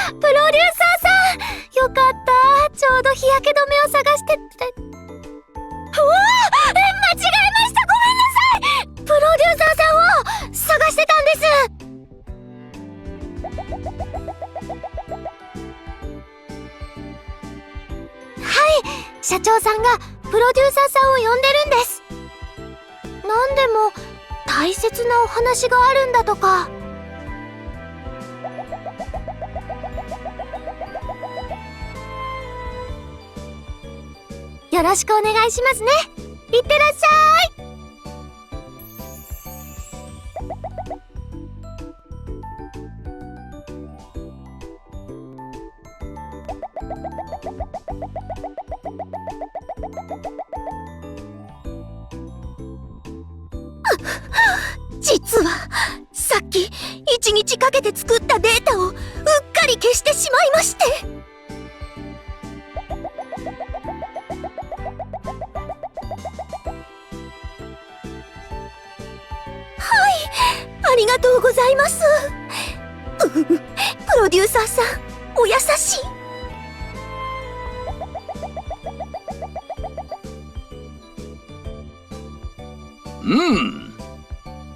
プロデューサーさん、よかった。ちょうど日焼け止めを探してて。うわあ、間違えました。ごめんなさい。プロデューサーさんを探してたんです。はい、社長さんがプロデューサーさんを呼んでるんです。なんでも大切なお話があるんだとか。よろしくお願いしますね。いってらっしゃい。実はさっき1日かけて作ったデータをうっかり消してしまいまして。ありがとうございます。プロデューサーさん、お優しい。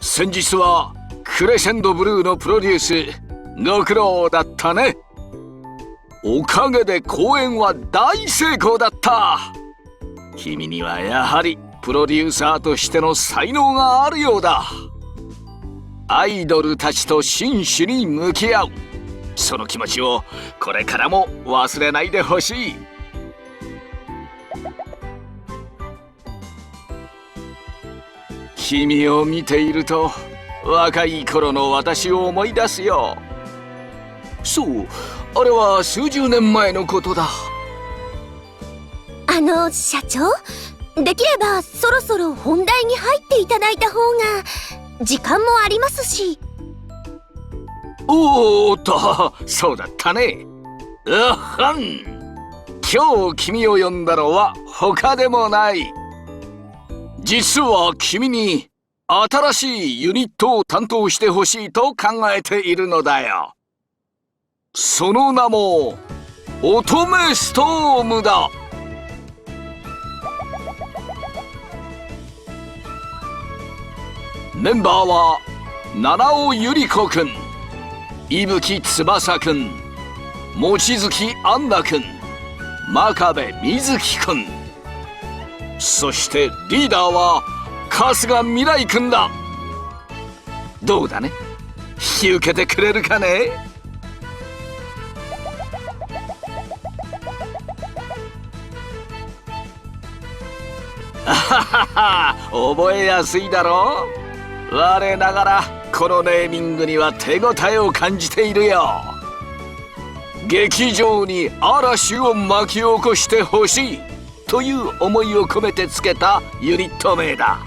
先日はクレセンドブルーのプロデュースご苦労だったね。おかげで公演は大成功だった。君にはやはりプロデューサーとしての才能があるようだ。アイドルたちと真摯に向き合う、その気持ちをこれからも忘れないでほしい。君を見ていると若い頃の私を思い出すよ。そう、あれは数十年前のことだ。社長、できればそろそろ本題に入っていただいた方が時間もありますし。おーっと、そうだったね。今日君を呼んだのは他でもない。実は君に新しいユニットを担当してほしいと考えているのだよ。その名も乙女ストームだ。メンバーは七尾ゆり子くん、伊吹翼くん、望月杏奈くん、真壁瑞希くん、そしてリーダーは春日未来くんだ。どうだね、引き受けてくれるかね。あははは、覚えやすいだろう。我ながらこのネーミングには手応えを感じているよ。劇場に嵐を巻き起こしてほしいという思いを込めてつけたユニット名だ。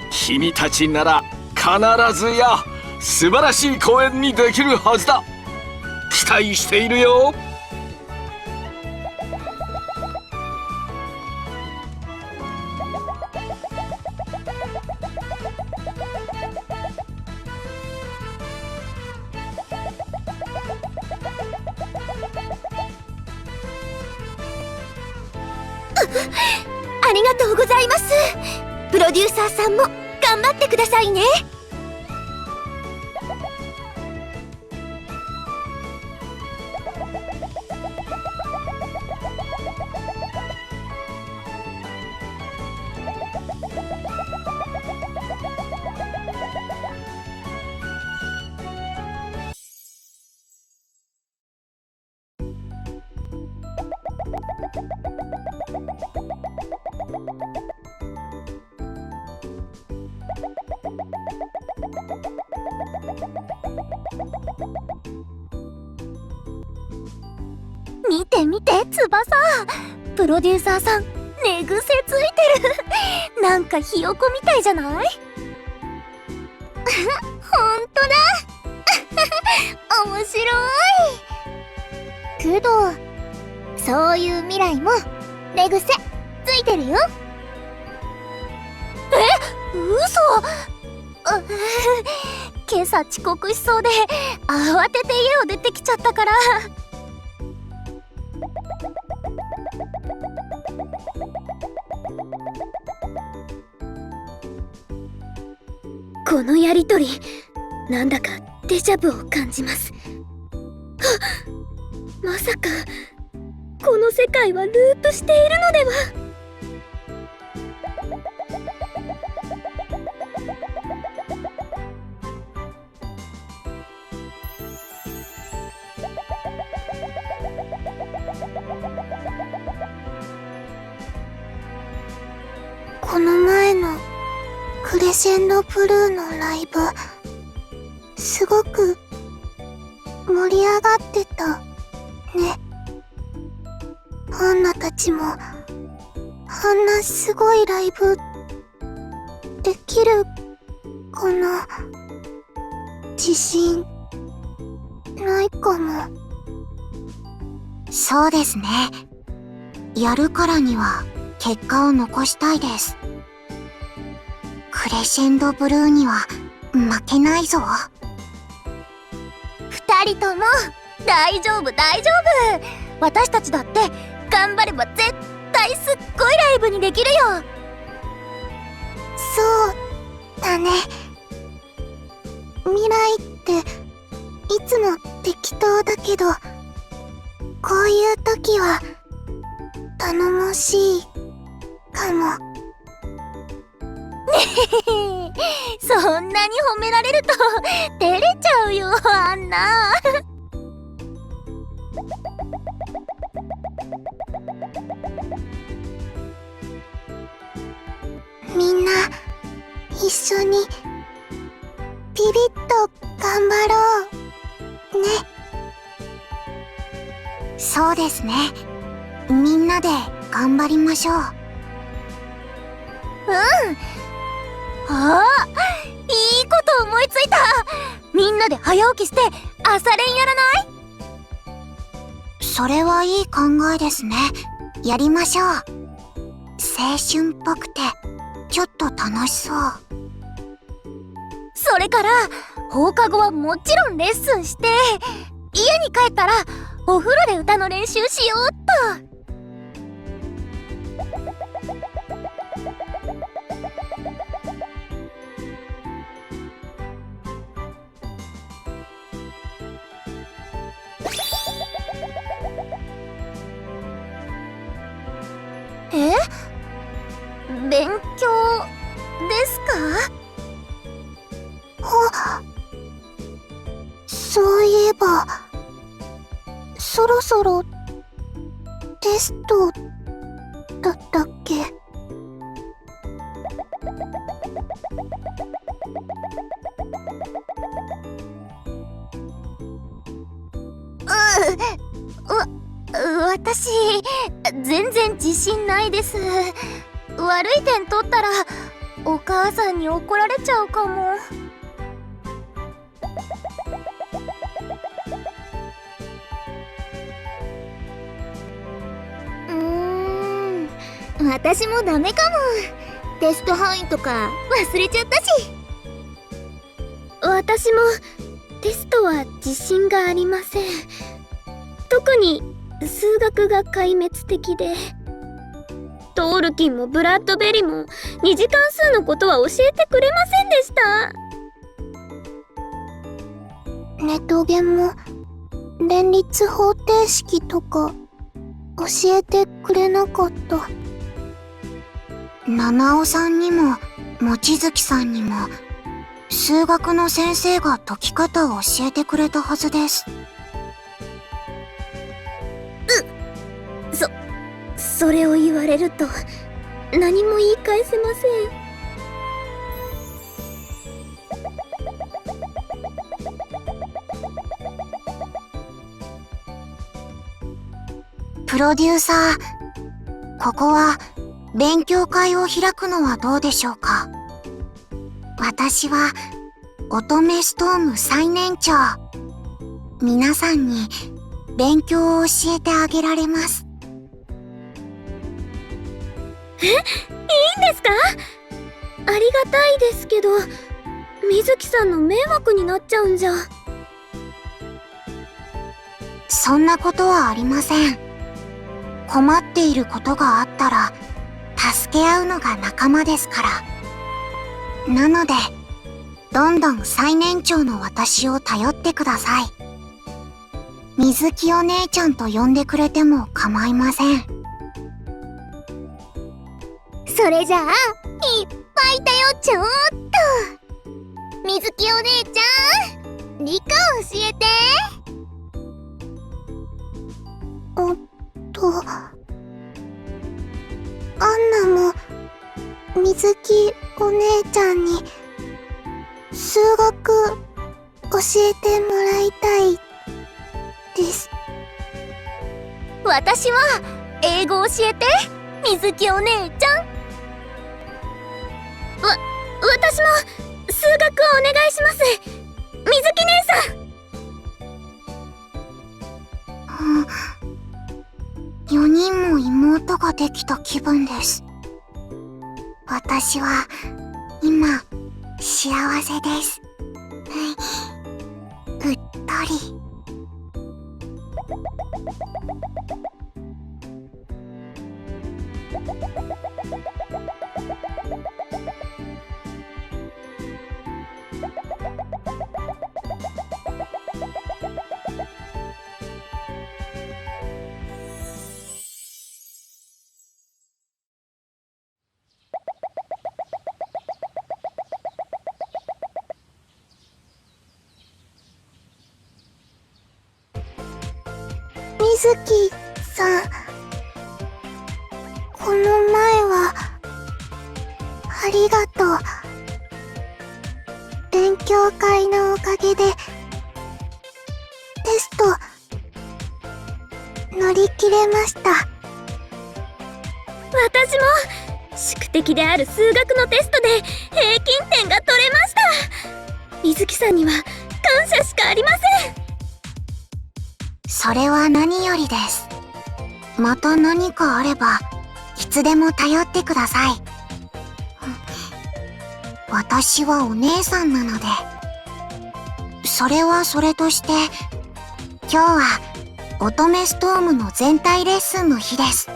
君たちなら必ずや素晴らしい公演にできるはずだ。期待しているよ。ありがとうございます。プロデューサーさんも頑張ってくださいね。見て見て、翼。プロデューサーさん、寝癖ついてる。なんかひよこみたいじゃない？ほんとだ。面白い。けど、そういう未来も寝癖ついてるよ。嘘。今朝遅刻しそうで慌てて家を出てきちゃったから。このやりとり、なんだかデジャブを感じます。まさかこの世界はループしているのでは。この前のクレシェンドブルーのライブ、すごく盛り上がってたね。アンナたちもあんなすごいライブできるかな。自信ないかも。そうですね。やるからには結果を残したいです。クレシェンドブルーには負けないぞ。二人とも大丈夫大丈夫。私たちだって頑張れば絶対すっごいライブにできるよ。そうだね。未来っていつも適当だけど、こういう時は頼もしいかも。そんなに褒められると照れちゃうよ、アンナ。みんな一緒にビビッと頑張ろうね。そうですね。みんなで頑張りましょう。ああ、いいこと思いついた。みんなで早起きして朝練やらない？それはいい考えですね。やりましょう。青春っぽくてちょっと楽しそう。それから放課後はもちろんレッスンして、家に帰ったらお風呂で歌の練習しようっと。え？勉強ですか？そういえば、そろそろテストだったっけ？私全然自信ないです。悪い点取ったらお母さんに怒られちゃうかも。私もダメかも。テスト範囲とか忘れちゃったし。私もテストは自信がありません。特に数学が壊滅的で、トールキンもブラッドベリーも二次関数のことは教えてくれませんでした。ネトゲも連立方程式とか教えてくれなかった。七尾さんにも望月さんにも数学の先生が解き方を教えてくれたはずです。それを言われると何も言い返せません。プロデューサー、ここは勉強会を開くのはどうでしょうか。私は乙女ストーム最年長。皆さんに勉強を教えてあげられます。いいんですか？ありがたいですけど、水木さんの迷惑になっちゃうんじゃ。そんなことはありません。困っていることがあったら助け合うのが仲間ですから。なのでどんどん最年長の私を頼ってください。水木お姉ちゃんと呼んでくれても構いません。それじゃあいっぱい頼っちゃおうっと。水木お姉ちゃん、理科教えて。おっと、アンナも水木お姉ちゃんに数学教えてもらいたいです。私は英語教えて、水木お姉ちゃん。私も数学をお願いします、水木姉さん。4人も妹ができた気分です。私は今幸せです。うっとり。水木さん、この前はありがとう。勉強会のおかげでテスト乗り切れました。私も宿敵である数学のテストで平均点が取れました。水木さんには感謝しかありません。それは何よりです。また何かあればいつでも頼ってください。私はお姉さんなので。それはそれとして、今日は乙女ストームの全体レッスンの日です。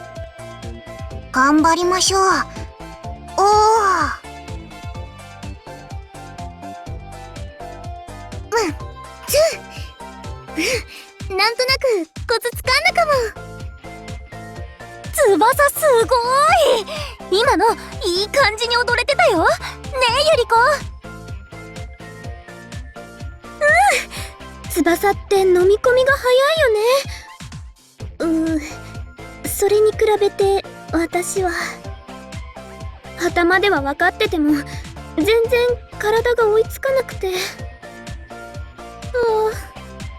頑張りましょう。おー。なんとなくコツつかんだかも。翼すごい。今のいい感じに踊れてたよ。ねえゆり子。翼って飲み込みが早いよね。それに比べて私は頭では分かってても全然体が追いつかなくて。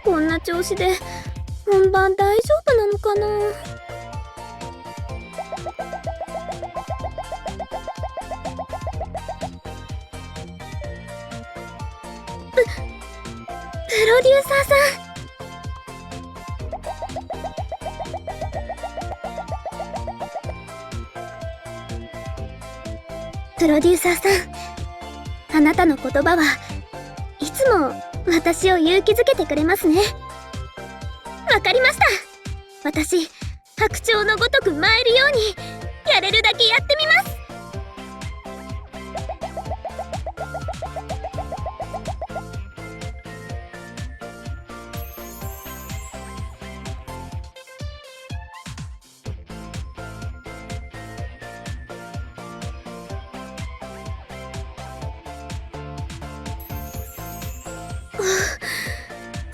こんな調子で本番大丈夫なのかな。プロデューサーさん。プロデューサーさん、あなたの言葉はいつも私を勇気づけてくれますね。わかりました。私、白鳥のごとく舞えるようにやれるだけやってみます。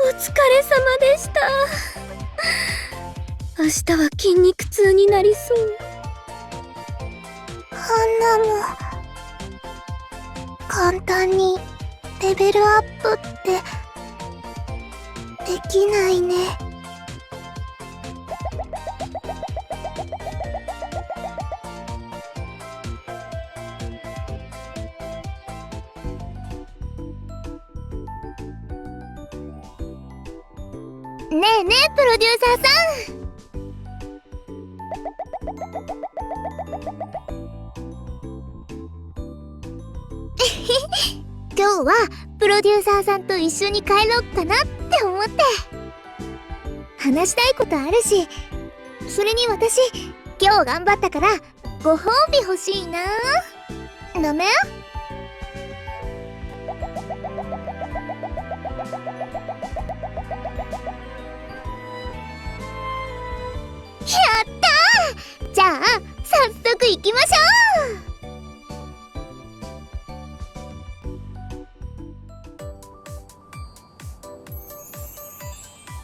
お疲れ様でした。明日は筋肉痛になりそう。ハンナも簡単にレベルアップってできないね。ねえねえプロデューサーさん。今日はプロデューサーさんと一緒に帰ろうかなって思って。話したいことあるし、それに私今日頑張ったからご褒美欲しいな。ダメ？やったー！じゃあ早速行きましょう。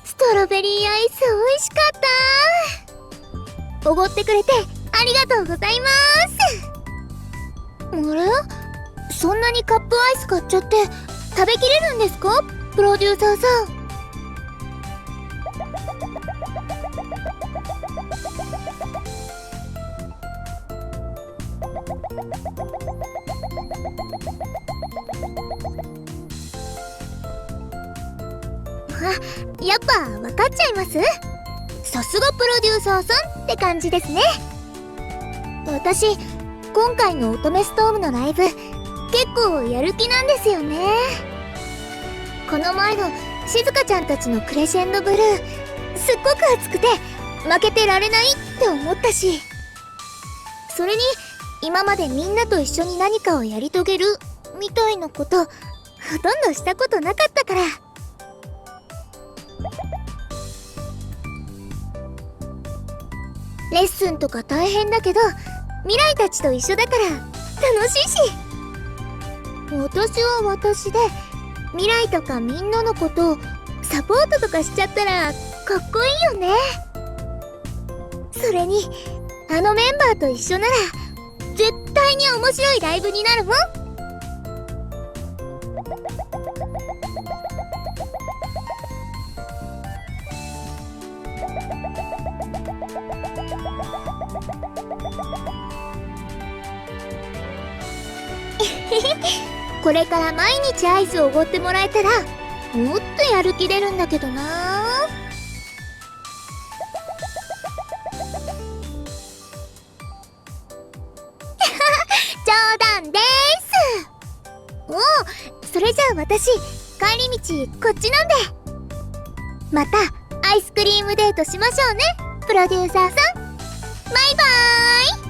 ストロベリーアイス美味しかった。おごってくれてありがとうございます。あれ？そんなにカップアイス買っちゃって食べきれるんですか？プロデューサーさん。あ、やっぱ分かっちゃいます？さすがプロデューサーさんって感じですね。私今回の乙女ストームのライブ結構やる気なんですよね。この前のしずかちゃんたちのクレシェンドブルーすっごく熱くて負けてられないって思ったし、それに今までみんなと一緒に何かをやり遂げるみたいなことほとんどしたことなかったから。レッスンとか大変だけど未来たちと一緒だから楽しいし、私は私で未来とかみんなのことをサポートとかしちゃったらかっこいいよね。それにあのメンバーと一緒なら絶対に面白いライブになるもん。これから毎日アイスをおごってもらえたらもっとやる気出るんだけどな。冗談でーす。おお、それじゃあ私帰り道こっちなんで、またアイスクリームデートしましょうね、プロデューサーさん。バイバーイ。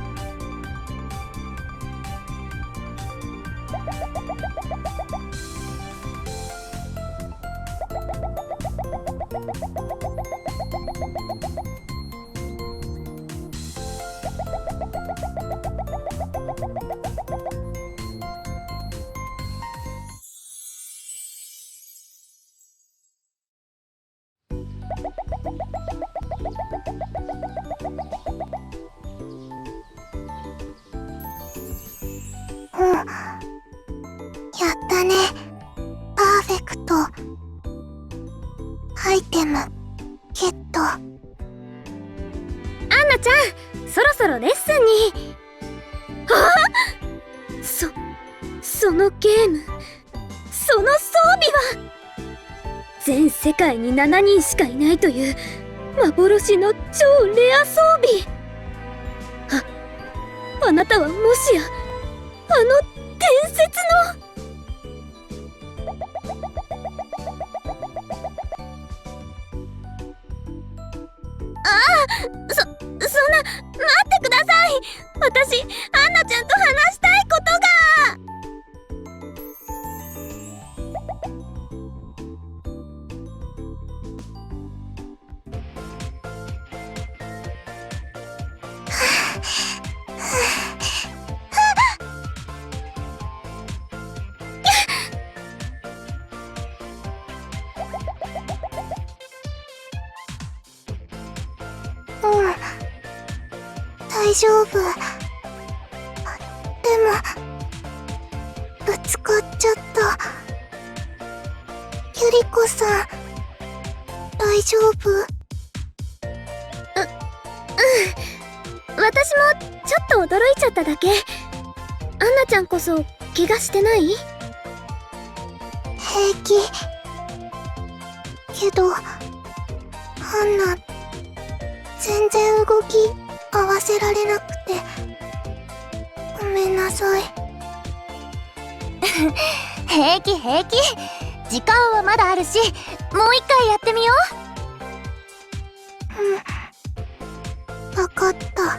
やったね。パーフェクト。アイテムゲット。アンナちゃん、そろそろレッスンに。そのゲーム、その装備は全世界に7人しかいないという幻の超レア装備。あなたはもしやあの伝説の。そんな、待ってください。私、アンナちゃんと話したいことが。大丈夫。でもぶつかっちゃった。ゆりこさん、大丈夫？私もちょっと驚いちゃっただけ。アンナちゃんこそ怪我してない？平気。けど、アンナ、全然動き合わせられなくて、ごめんなさい。平気平気、時間はまだあるし、もう一回やってみよう。わかった。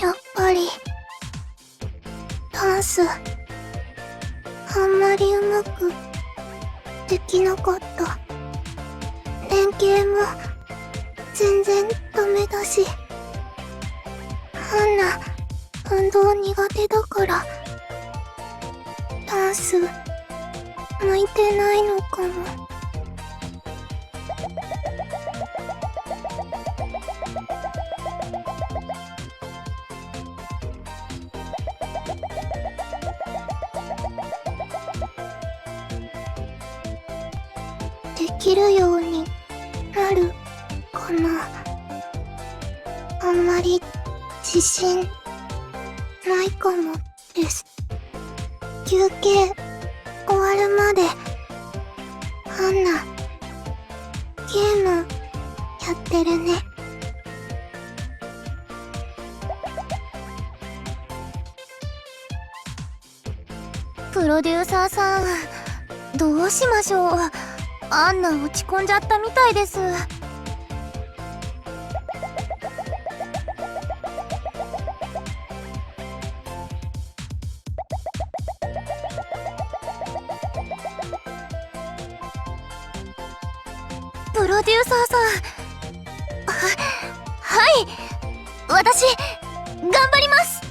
やっぱりダンスあんまりうまくできなかった。連携も全然ダメだし、アンナ運動苦手だからダンス向いてないのかも。できるようになるかな。あんまり自信ないかもです。休憩終わるまでアンナゲームやってるね。プロデューサーさん、どうしましょう。アンナ落ち込んじゃったみたいです。プロデューサーさん、はい、私頑張ります。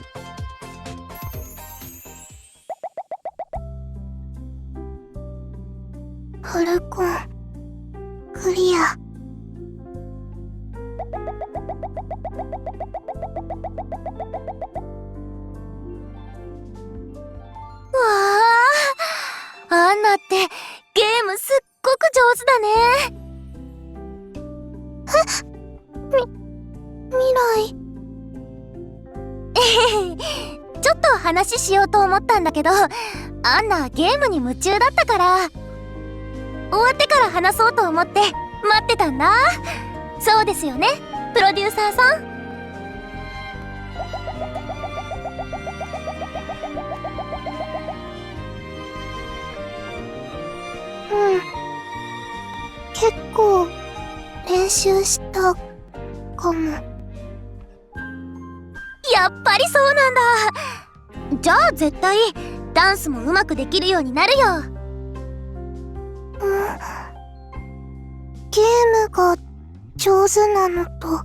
フルコンクリア。わあ、アンナってゲームすっごく上手だね。未来ちょっと話しようと思ったんだけど、アンナゲームに夢中だったから、終わってから話そうと思って待ってたんだ。そうですよね、プロデューサーさん。結構練習したかも。やっぱりそうなんだ。じゃあ絶対ダンスもうまくできるようになるよ。ゲームが上手なのと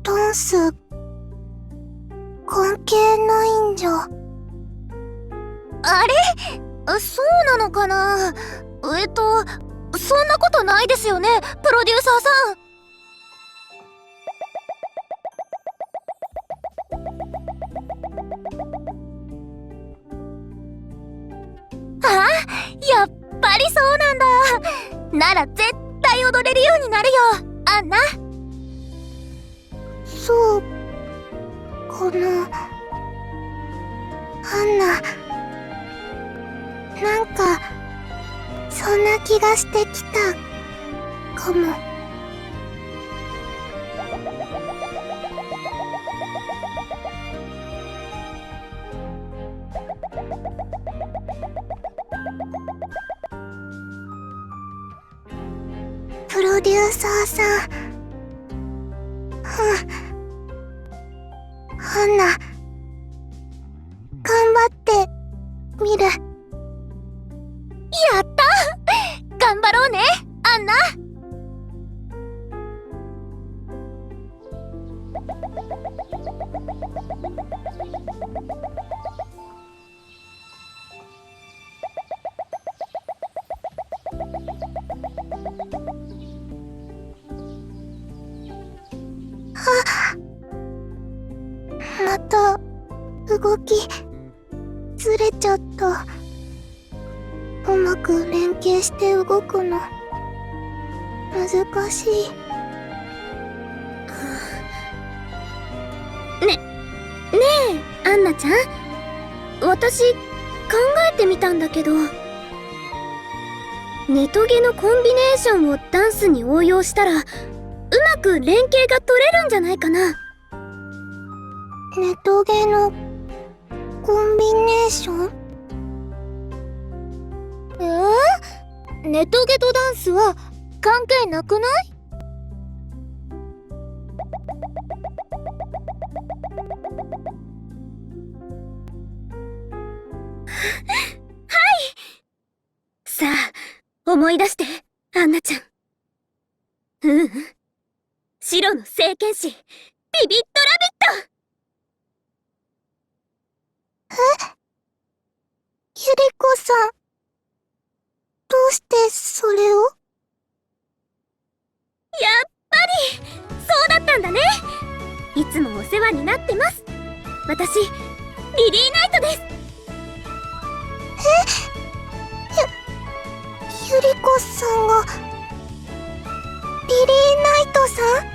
ダンス関係ないんじゃ。あれ？そうなのかな。そんなことないですよね、プロデューサーさん。あ、やっぱりそうなんだ。なら絶対踊れるようになるよ、アンナ。そうかな。アンナ、なんかそんな気がしてきたかも。プロデューサーさん、アンナ頑張ってみる。やった！頑張ろうね、アンナ。また動きずれちゃった。うまく連携して動くの難しい。ねえ、アンナちゃん、私考えてみたんだけど、ネトゲのコンビネーションをダンスに応用したらうまく連携が取れるんじゃないかな。ネトゲのコンビネーション？ネトゲとダンスは関係なくない？さあ、思い出して、アンナちゃん。白の聖剣士、ビビットラビット！ゆりこさん、どうしてそれを？やっぱり、そうだったんだね。いつもお世話になってます。私、リリーナイトです。ゆりこさんが、リリーナイトさん？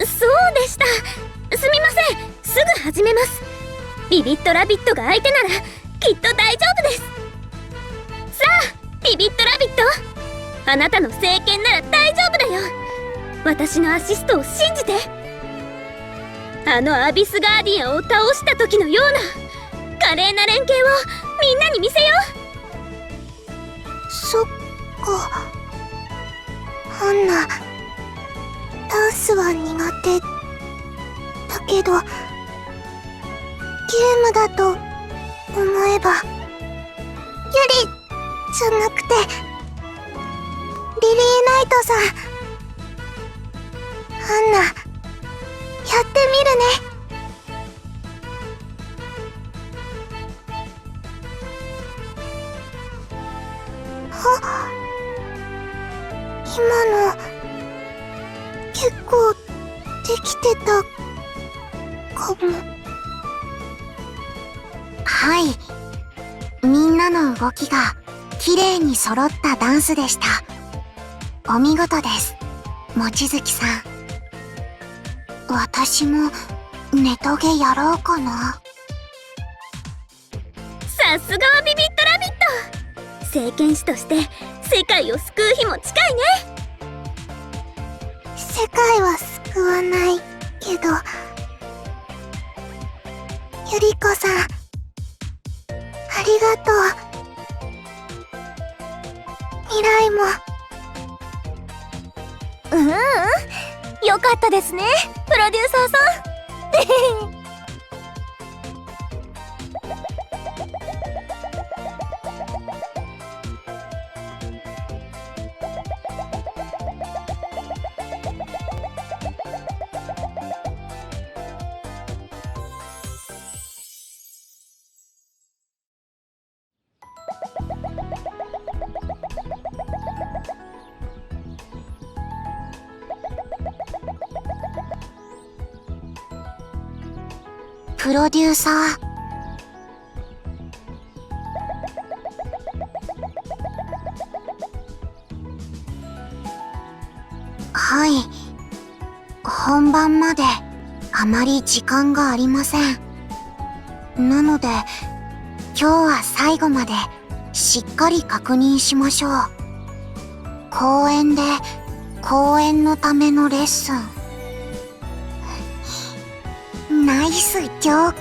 そうでした。すみません。すぐ始めます。ビビットラビットが相手ならきっと大丈夫です。さあ、ビビットラビット、あなたの聖剣なら大丈夫だよ。私のアシストを信じて。あのアビスガーディアンを倒した時のような華麗な連携をみんなに見せよう。そっか。アンナ、ダンスは苦手だけど、ゲームだと思えば、ゆりじゃなくてリリーナイトさん。アンナ、やってみるね。今の結構できてたかも。はい、みんなの動きが綺麗に揃ったダンスでした。お見事です、望月さん。私もネトゲやろうかな。さすがはビビットラビット。聖剣士として世界を救う日も近いね。世界は救わないけど、ゆりこさん、ありがとう。未来も。よかったですね、プロデューサーさん。プロデューサー。はい。本番まであまり時間がありません。なので、今日は最後までしっかり確認しましょう。公演で公演のためのレッスン。ナイスジョーク。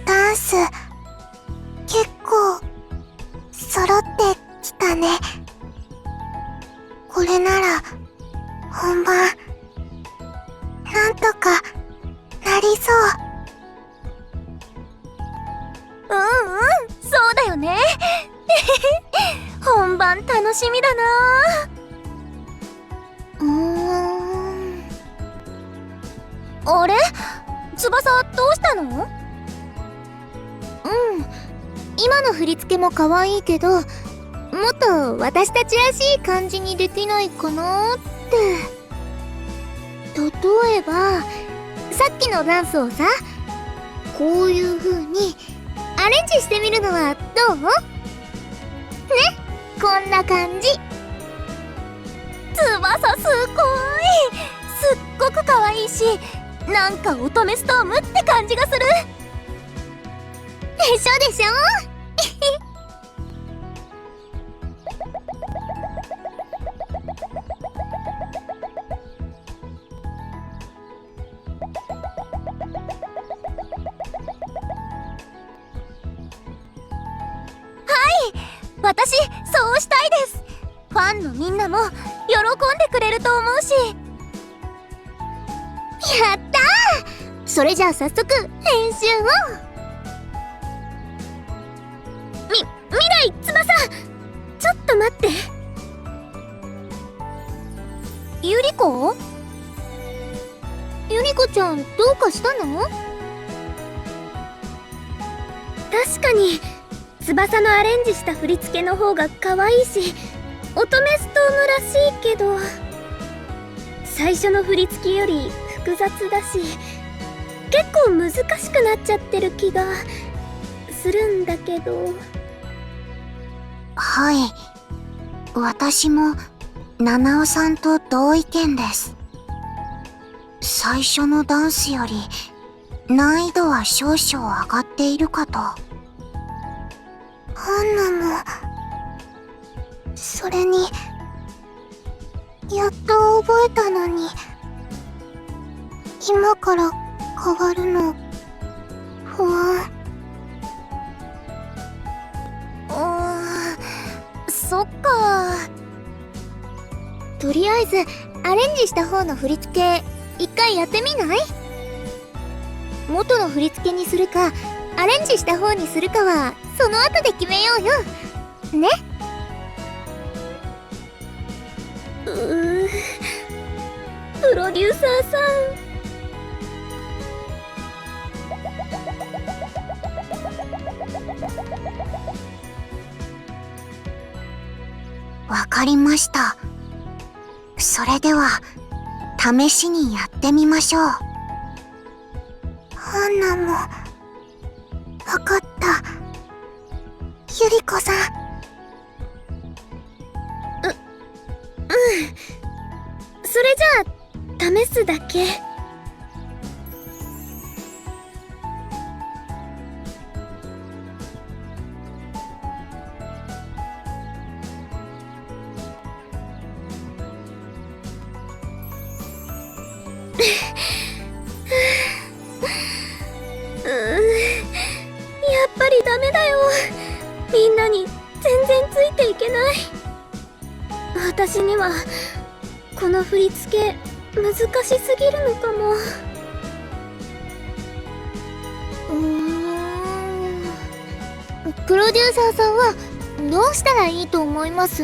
ダンス、結構揃ってきたね。これなら本番、なんとかなりそう。そうだよね。本番楽しみだな。あれ？翼どうしたの？今の振り付けも可愛いけど、もっと私たちらしい感じにできないかなって。例えばさっきのダンスをさ、こういう風にアレンジしてみるのはどう？ね、こんな感じ。翼すごい、すっごく可愛いし、なんか乙女ストームって感じがする。でしょでしょ私、そうしたいです。ファンのみんなも喜んでくれると思うし。やったー。それじゃあ早速練習を。未来翼、ちょっと待って。ゆり子ちゃん、どうかしたの？確かに翼のアレンジした振り付けの方が可愛いし、乙女ストームらしいけど、最初の振り付けより複雑だし、結構難しくなっちゃってる気がするんだけど。はい。私も七尾さんと同意見です。最初のダンスより難易度は少々上がっているかと。ハンナも、それに、やっと覚えたのに、今から変わるの、不安。そっか。とりあえずアレンジした方の振り付け一回やってみない？元の振り付けにするかアレンジした方にするかはその後で決めようよね。プロデューサーさん。わかりました。それでは試しにやってみましょう。ハンナもわかった。ゆり子さん。それじゃあ試すだけ。やっぱりダメだよ。みんなに全然ついていけない。私にはこの振り付け難しすぎるのかも。プロデューサーさんはどうしたらいいと思います？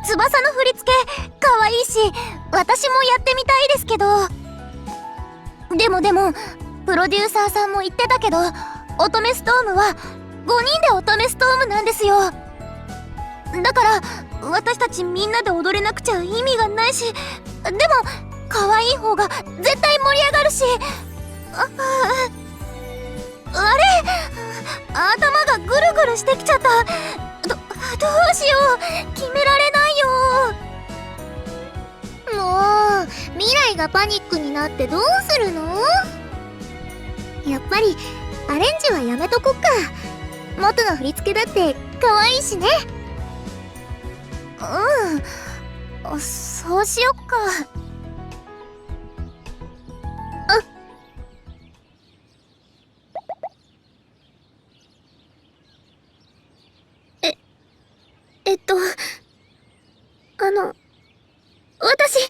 翼の振り付け可愛いし、私もやってみたいですけど、でもプロデューサーさんも言ってたけど、乙女ストームは5人で乙女ストームなんですよ。だから私たちみんなで踊れなくちゃ意味がないし、でも可愛い方が絶対盛り上がるし。あれ、頭がぐるぐるしてきちゃった。どうしよう、決められないよ。もう未来がパニックになってどうするの？やっぱりアレンジはやめとこっか。元の振り付けだって可愛いしね。そうしよっか。私、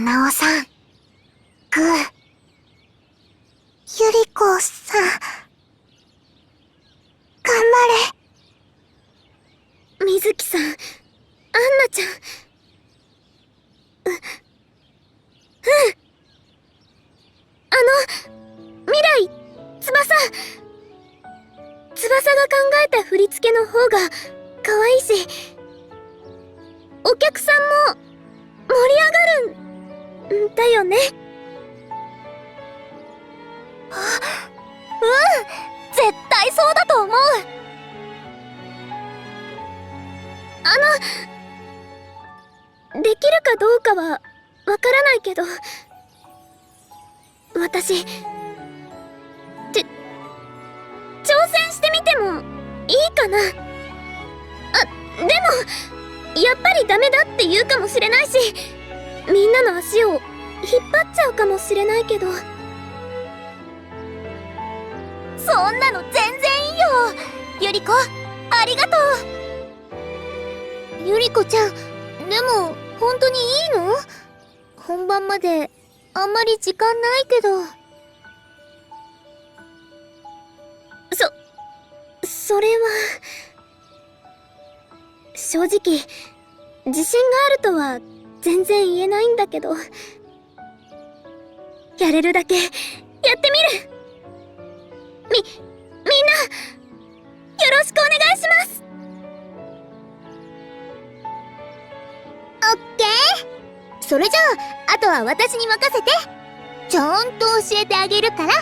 七尾さん、グー。ゆりこさん、頑張れ。みずきさん、アンナちゃん。未来、翼が考えた振り付けの方が可愛いし、お客さんも盛り上がるんだよね。絶対そうだと思う。できるかどうかはわからないけど、私挑戦してみてもいいかな。でもやっぱりダメだって言うかもしれないし、みんなの足を引っ張っちゃうかもしれないけど、そんなの全然いいよ。ゆりこ、ありがとう。ゆりこちゃん、でも本当にいいの？本番まであんまり時間ないけど。それは正直自信があるとは全然言えないんだけど、やれるだけやってみる。みんなよろしくお願いします。オッケー。それじゃあ、あとは私に任せて。ちゃんと教えてあげるから。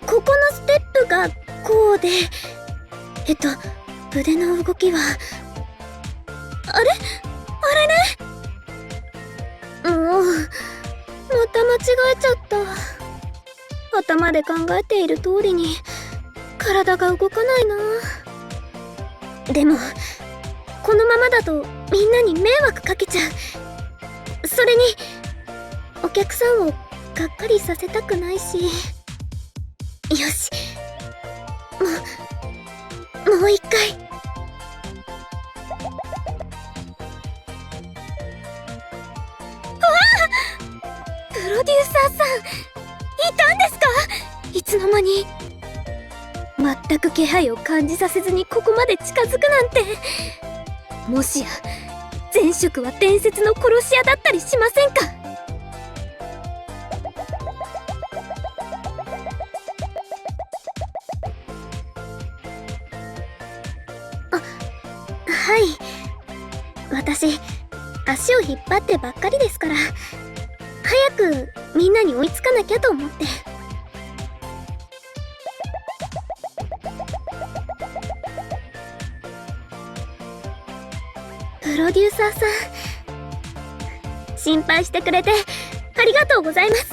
ここのステップがこうで、腕の動きはあれね。もうまた間違えちゃった。頭で考えている通りに体が動かないな。でもこのままだとみんなに迷惑かけちゃう。それにお客さんをがっかりさせたくないし。よし、もう一回。プロデューサーさん、いたんですか？いつの間に。全く気配を感じさせずにここまで近づくなんて。もしや前職は伝説の殺し屋だったりしませんか？はい、私足を引っ張ってばっかりですから、早くみんなに追いつかなきゃと思って。プロデューサーさん、心配してくれてありがとうございます。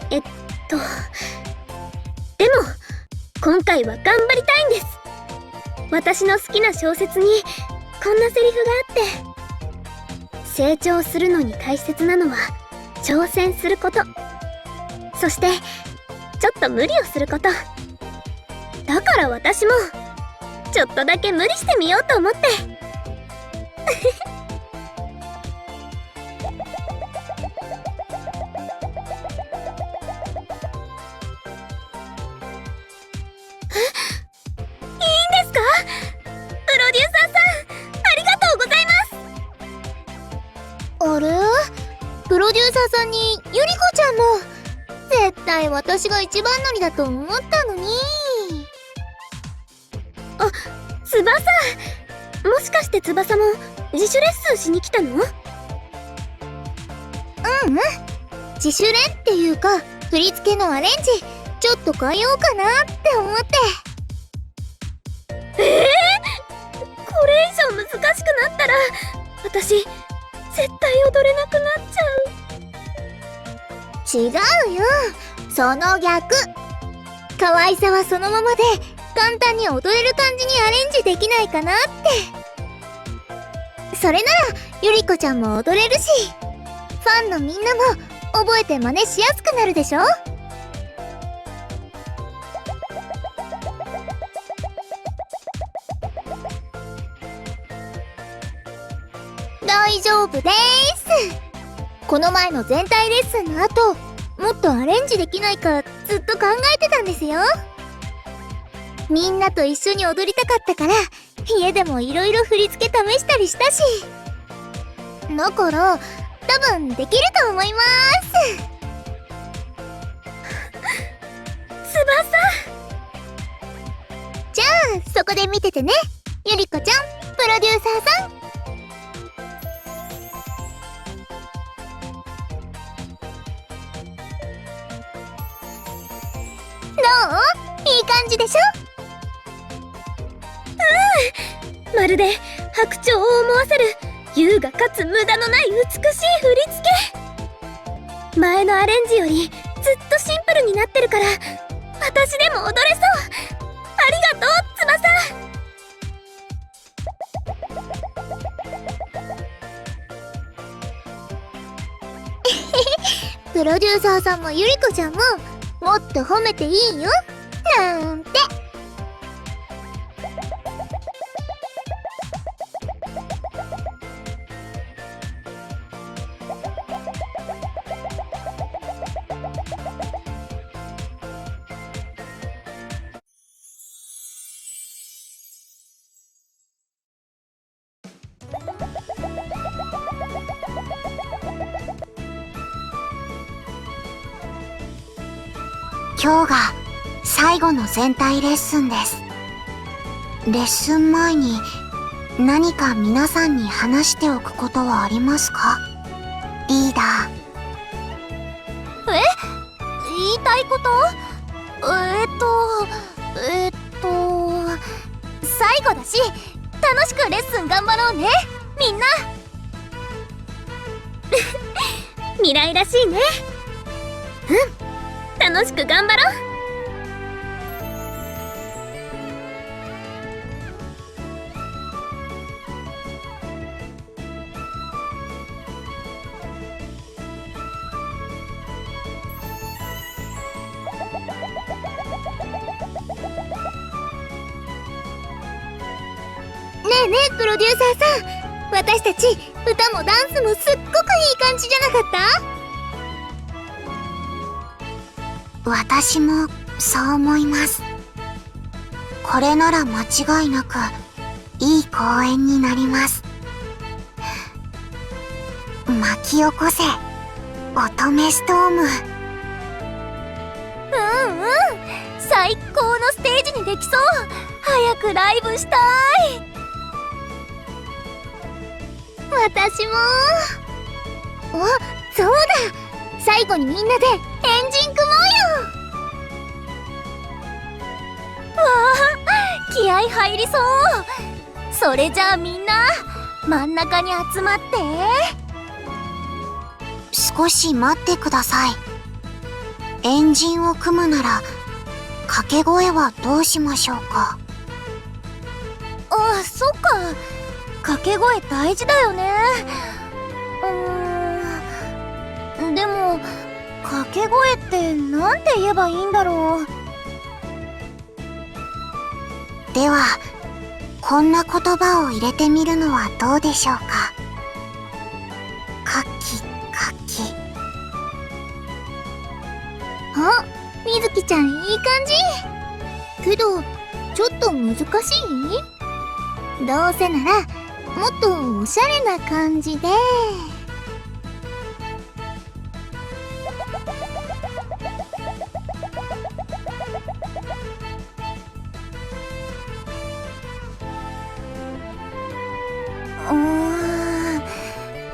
でも今回は頑張りたいんです。私の好きな小説にこんなセリフがあって、成長するのに大切なのは挑戦すること、そしてちょっと無理をすること。だから私もちょっとだけ無理してみようと思って。あれ？プロデューサーさんにゆりこちゃんも。絶対私が一番乗りだと思ったのに。あ、翼。もしかして翼も自主レッスンしに来たの？自主練っていうか振り付けのアレンジちょっと変えようかなって思って。これ以上難しくなったら私絶対踊れなくなっちゃう。違うよ、その逆。可愛さはそのままで簡単に踊れる感じにアレンジできないかなって。それならゆりこちゃんも踊れるし、ファンのみんなも覚えて真似しやすくなるでしょ。大丈夫です。この前の全体レッスンの後、もっとアレンジできないかずっと考えてたんですよ。みんなと一緒に踊りたかったから、家でもいろいろ振り付け試したりしたし。だから多分できると思います。翼。じゃあそこで見ててね、ゆりこちゃん、プロデューサーさん。どう？いい感じでしょ？まるで白鳥を思わせる優雅かつ無駄のない美しい振り付け。前のアレンジよりずっとシンプルになってるから、私でも踊れそう。ありがとう、翼。プロデューサーさんもゆりこちゃんももっと褒めていいよなんて。今日が最後の全体レッスンです。レッスン前に何か皆さんに話しておくことはありますか？リーダー。言いたいこと？最後だし楽しくレッスン頑張ろうね、みんな。未来らしいね。楽しく頑張ろう。ねえねえ、プロデューサーさん、私たち歌もダンスもすっごくいい感じじゃなかった？私もそう思います。これなら間違いなくいい公演になります。巻き起こせ乙女ストーム。最高のステージにできそう。早くライブしたい。私も。そうだ、最後にみんなでエンジン組もうよ。わあ、気合入りそう。それじゃあみんな真ん中に集まって。少し待ってください。エンジンを組むなら掛け声はどうしましょうか？そっか、掛け声大事だよね。でも掛け声ってなんて言えばいいんだろう。ではこんな言葉を入れてみるのはどうでしょうか？カキカキ。みずきちゃんいい感じ。けどちょっと難しい？どうせならもっとおしゃれな感じで。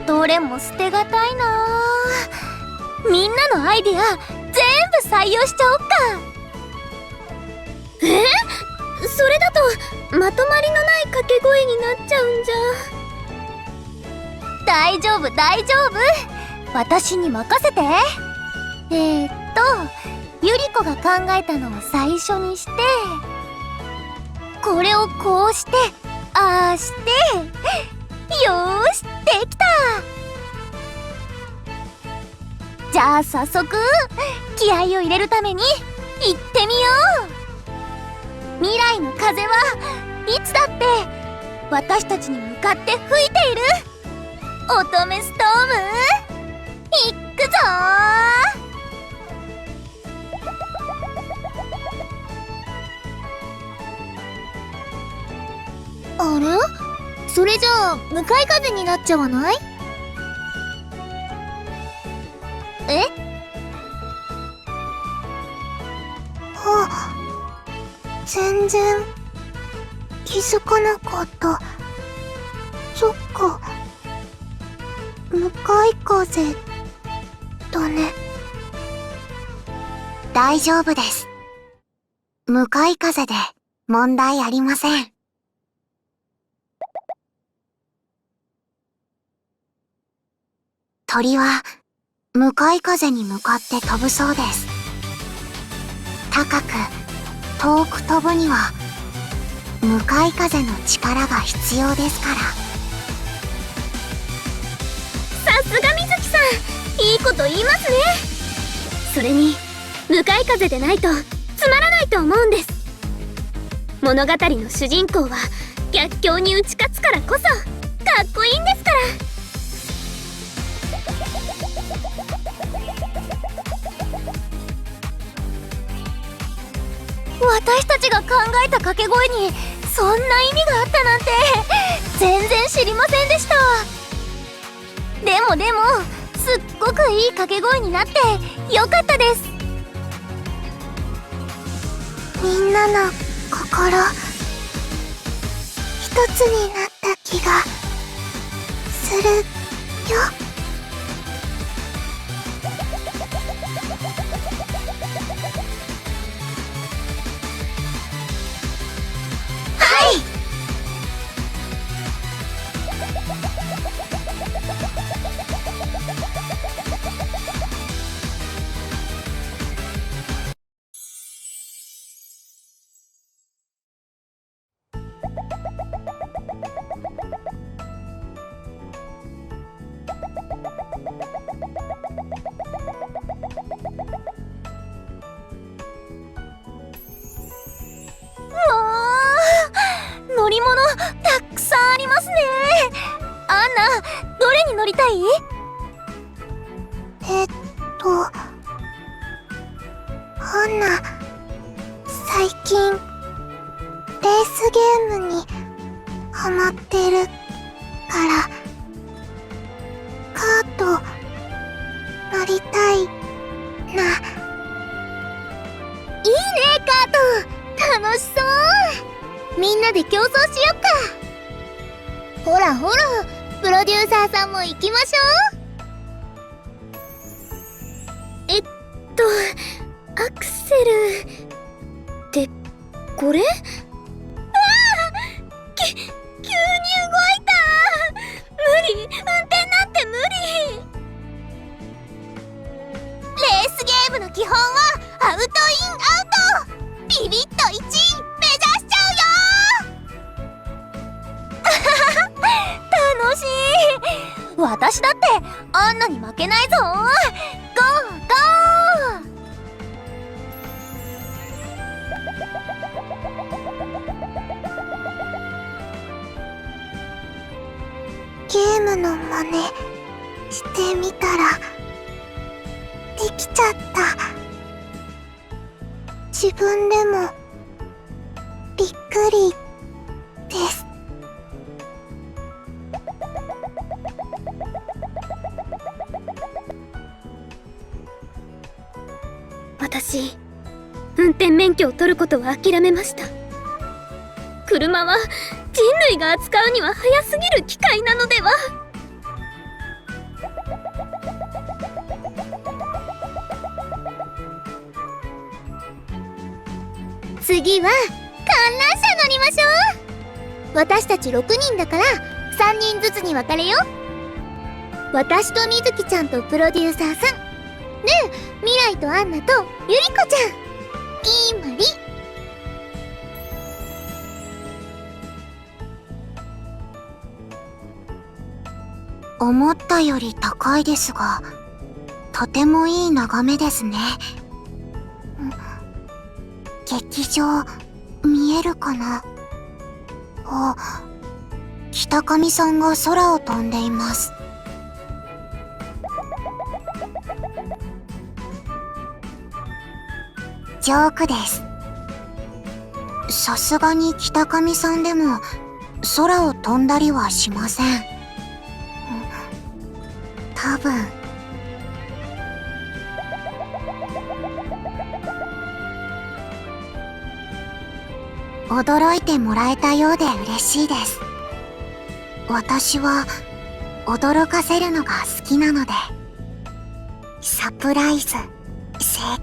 どれも捨てがたいな。みんなのアイデア全部採用しちゃおっか。それだとまとまりのない掛け声になっちゃうんじゃ。大丈夫大丈夫、私に任せて。ゆり子が考えたのを最初にして、これをこうしてああして、よーしできた。じゃあ早速気合を入れるために行ってみよう。未来の風はいつだって私たちに向かって吹いている。乙女ストーム、いっくぞー。あれ？それじゃあ向かい風になっちゃわない？え？全然気づかなかった。そっか、向かい風だね。大丈夫です。向かい風で問題ありません。鳥は向かい風に向かって飛ぶそうです。高く遠く飛ぶには向かい風の力が必要ですから。さすがみずきさん、いいこと言いますね。それに向かい風でないとつまらないと思うんです。物語の主人公は逆境に打ち勝つからこそかっこいいんですから。私たちが考えた掛け声にそんな意味があったなんて全然知りませんでした。でもすっごくいい掛け声になってよかったです。みんなの心一つになった気がするよ。乗り物たくさんありますね。アンナ、どれに乗りたい？アンナ、最近レースゲームにハマってるからカート乗りたいな。いいね、カート。楽しそう。みんなで競争しよっか。ほらほら、プロデューサーさんも行きましょう。アクセルってこれ？ああ、急に動いた。無理、運転なんて無理。レースゲームの基本はアウトインアウト。ビビッと1位目指しちゃうよ。楽しい。私だってアンナに負けないぞ。ゴーゴー。ゲームの真似してみたらできちゃった。自分でもびっくりです。私、運転免許を取ることは諦めました。車は人類が扱うには早すぎる機械なのでは。次はカ観覧車乗りましょう。私たち6人だから3人ずつに分かれよ。私とみずきちゃんとプロデューサーさんで、未来とアンナとゆりこちゃん、決まり。思ったより高いですが、とてもいい眺めですね。劇場、見えるかな？あ、北上さんが空を飛んでいます。ジョークです。さすがに北上さんでも空を飛んだりはしません。多分。驚いてもらえたようで嬉しいです。私は驚かせるのが好きなので。サプライズ成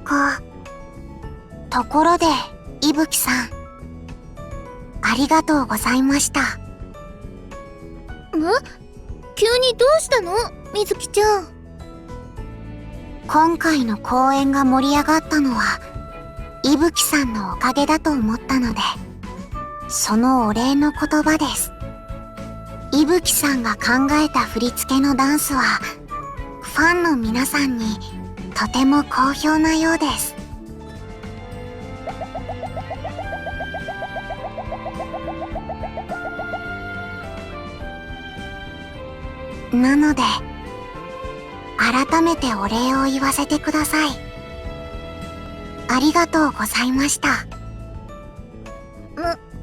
功。ところで、いぶきさん、ありがとうございました。急にどうしたの、みずきちゃん。今回の公演が盛り上がったのは、いぶきさんのおかげだと思ったので、そのお礼の言葉です。いぶきさんが考えた振り付けのダンスは、ファンの皆さんにとても好評なようです。なので、改めてお礼を言わせてください。ありがとうございました。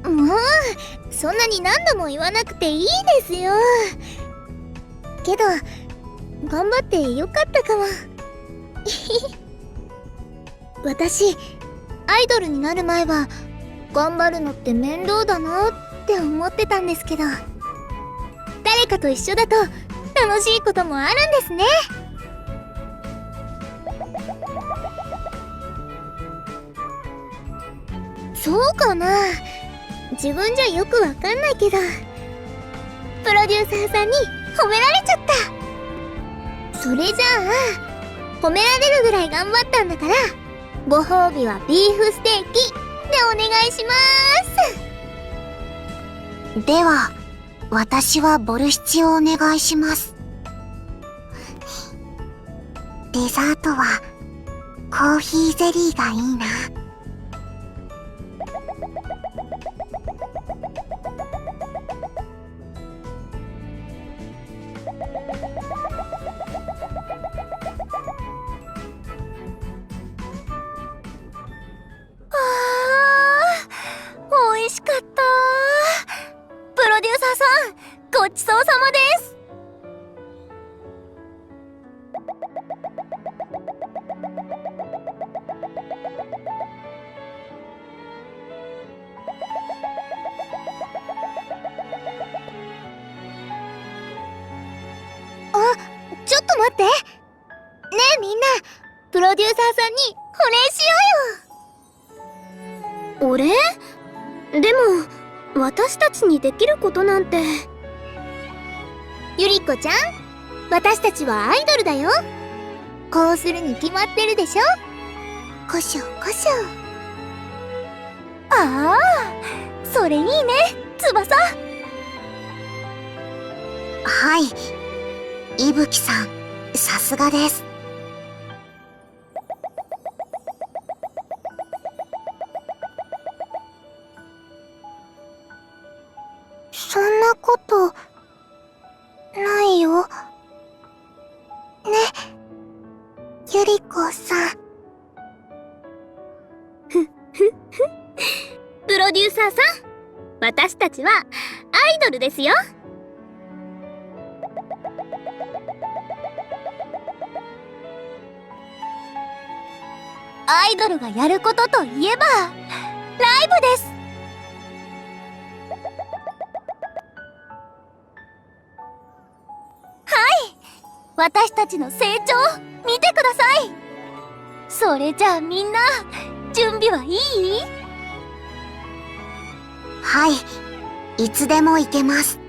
もう、そんなに何度も言わなくていいですよ。けど、頑張ってよかったかも。私、アイドルになる前は、頑張るのって面倒だなって思ってたんですけど、誰かと一緒だと楽しいこともあるんですね。そうかな、自分じゃよくわかんないけど、プロデューサーさんに褒められちゃった。それじゃあ、褒められるぐらい頑張ったんだから、ご褒美はビーフステーキでお願いします。では、私はボルシチをお願いします。デザートはコーヒーゼリーがいいな。美味しかった。プロデューサーさん、ごちそうさまです。ちょっと待って。ねえみんな、プロデューサーさんにお礼しようよ。お礼？でも、私たちにできることなんて。ゆりこちゃん、私たちはアイドルだよ。こうするに決まってるでしょ。こしょこしょ。ああ、それいいね、翼。はい、いぶきさん、さすがです。そんなことないよ。ね、ゆりこさん。プロデューサーさん、私たちはアイドルですよ。アイドルがやることといえばライブです。私たちの成長見てください。それじゃあみんな準備はいい？はい、いつでも行けます。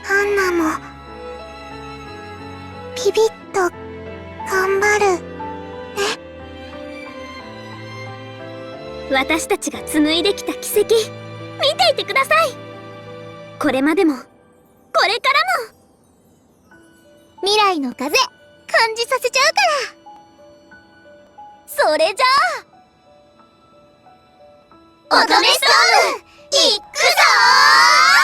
ハンナも、ビビッと、頑張る、ね。私たちが紡いできた奇跡、見ていてください。これまでも、これからも。未来の風、感じさせちゃうから。それじゃあ、乙女ストーム、いっくぞー！